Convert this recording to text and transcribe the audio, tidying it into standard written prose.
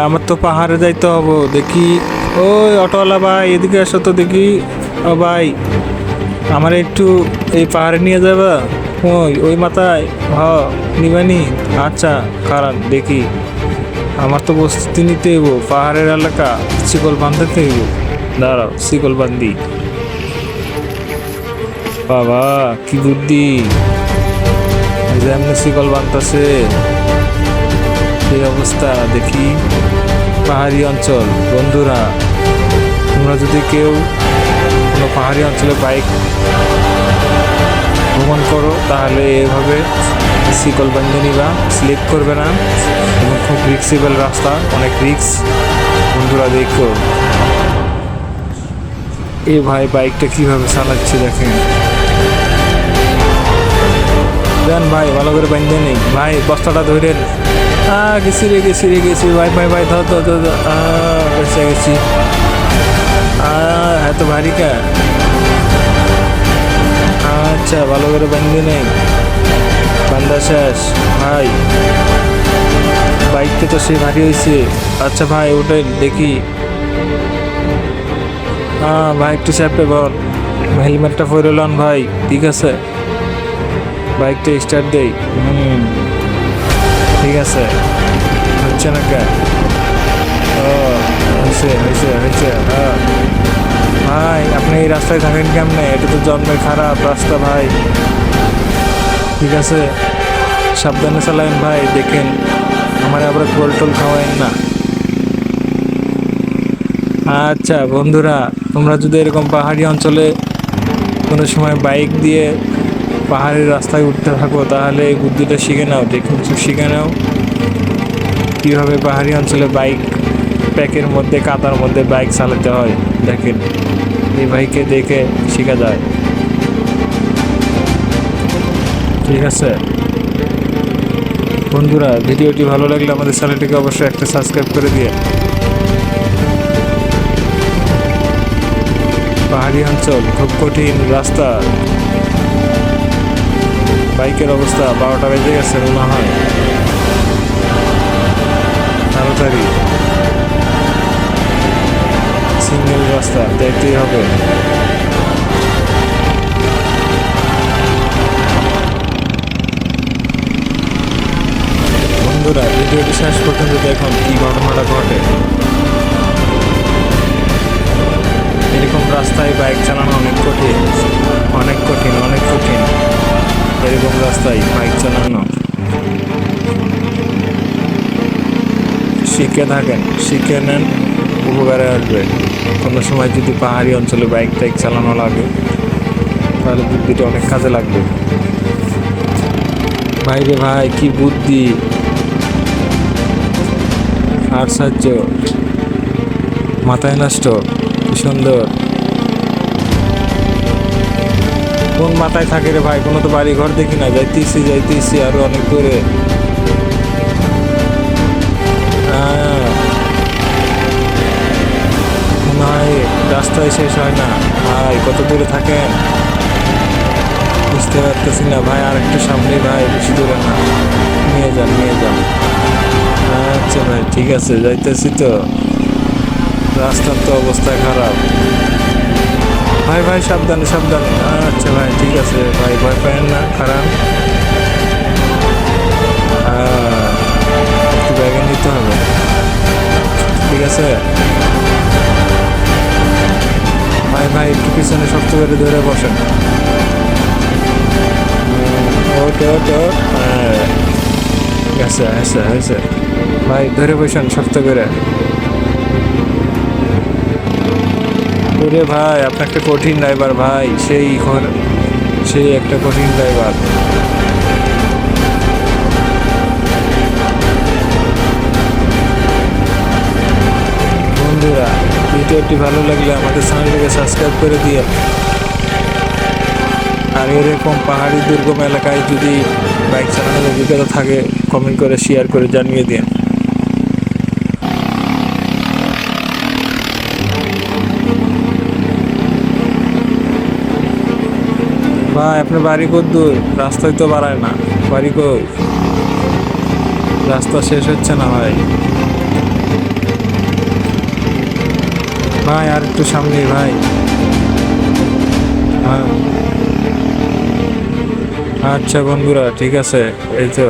আমার তো পাহাড়ে যাইতে হবে দেখি। ওই অটোওয়ালা ভাই, এদিকে আসো তো দেখি। ও ভাই, আমার একটু এই পাহাড়ে নিয়ে যাবা? ওই ওই মাথায় নিবানি? আচ্ছা, কারণ দেখি। আমার তো প্রস্তুতি নিতে হইব, পাহাড়ের এলাকা, শিকল বাঁধতে হইব। দাঁড়াও, শিকল বান্ধি। বাবা, কি বুদ্ধি! এই যে এমনি শিকল বাঁধতেছে। এই অবস্থা দেখি। পাহাড়ি অঞ্চল বন্ধুরা, তোমরা যদি কেউ কোনো পাহাড়ি অঞ্চলে বাইক ভ্রমণ করো তাহলে এভাবে শিকল বেঁধে নিবা, স্লিপ করবে না। এবং খুব রিক্সেবল রাস্তা, অনেক রিক্স বন্ধুরা। দেখো এ ভাই, বাইকটা কিভাবে চালাচ্ছে দেখেন। দেন ভাই, ভালো করে বেঁধে নেই ভাই, বস্তাটা ধরেন। গেছি ভাই ভাই ভাই, ধর ধর ধর। বেঁচে গেছি। এত ভারী কা? আচ্ছা, ভালো করে বেঁধে নেই। বান্ধা শেষ ভাই। বাইকটা তো সে ভারী হয়েছে। আচ্ছা ভাই, ওটাই দেখি। ভাই একটু চাপে বল। হেলমেটটা পরে লন ভাই, ঠিক আছে? বাইকটা স্টার্ট দেই। ঠিক আছে। হচ্ছে না কে? হয়েছে হয়েছে হয়েছে। ভাই, আপনি এই রাস্তায় থাকেন কেমনে? এটা তো জন্মের খারাপ রাস্তা ভাই। ঠিক আছে, সাবধানে চালায়েন ভাই। দেখেন আমার আবার গোল টোল খাওয়ায়েন না। আচ্ছা বন্ধুরা, তোমরা যদি এরকম পাহাড়ি অঞ্চলে কোনো সময় বাইক দিয়ে পাহাড়ের রাস্তায় উঠতে থাকো তাহলে এই বুদ্ধিটা শিখে নাও। দেখুন, শিখে নাও কীভাবে পাহাড়ি অঞ্চলে বাইক, প্যাকের মধ্যে কাদার মধ্যে বাইক চালাতে হয়। দেখেন, এই বাইকে দেখে শেখা যায়। ঠিক আছে বন্ধুরা, ভিডিওটি ভালো লাগলে আমাদের চ্যানেলটিকে অবশ্যই একটা সাবস্ক্রাইব করে দিয়ে। পাহাড়ি অঞ্চল, খুব কঠিন রাস্তা। বাইকের অবস্থা 12টা বেজে গেছে মনে হয়। তাড়াতাড়ি, সিঙ্গেল রাস্তা, দেখতেই হবে। বন্ধুরা, ভিডিওটি শেষ পর্যন্ত দেখুন কি ঘটনাটা ঘটে। এরকম রাস্তায় বাইক চালানো অনেক কঠিন, অনেক কঠিন, অনেক কঠিন। এরকম রাস্তায় বাইক চালানো শিখে থাকেন, শিখে নেন, উপকারে আসবে। কোনো সময় যদি পাহাড়ি অঞ্চলে বাইক টাইক চালানো লাগে তাহলে বুদ্ধিটা অনেক কাজে লাগবে। ভাইরে ভাই, কি বুদ্ধি! আর সাহায্য, মাথায় নষ্ট, কি সুন্দর। কোন মাথায় থাকে রে ভাই? কোনো তো বাড়ি ঘর দেখি না। যাইতেছি আরো অনেক দূরে। মনে হয় রাস্তায় শেষ হয় না। ভাই, কত দূরে থাকেন বুঝতে পারতেছি না ভাই। আর একটু সামনে ভাই, বেশি দূরে না। নিয়ে যান। আচ্ছা ভাই, ঠিক আছে, যাইতেছি তো। রাস্তার তো অবস্থা খারাপ ভাই। ভাই সাবধানে। আচ্ছা ভাই, ঠিক আছে ভাই, ভয় পাবেন না। খারাপ, একটু ব্যাগে নিতে হবে। ঠিক আছে ভাই, একটু পিছনে শক্ত করে ধরে বসেন। হয়েছে ভাই, ধরে বসেন শক্ত করে। ওরে ভাই, আপনি একটা কঠিন ড্রাইভার ভাই, সেই একটা কঠিন ড্রাইভার। বন্ধুরা, ভিডিওটি ভালো লাগলে আমাদের চ্যানেলটিকে সাবস্ক্রাইব করে দিয়ে। আর এরকম পাহাড়ি দুর্গম এলাকায় যদি বাইক চালানোর অভিজ্ঞতা থাকে কমেন্ট করে শেয়ার করে জানিয়ে দিন। ভাই, আপনার বাড়ি কত দূর? রাস্তায় তো বাড়ায় না। বাড়ি কই? রাস্তা শেষ হচ্ছে না ভাই। ভাই আর একটু সামনে ভাই। হ্যাঁ আচ্ছা বন্ধুরা, ঠিক আছে, এই তো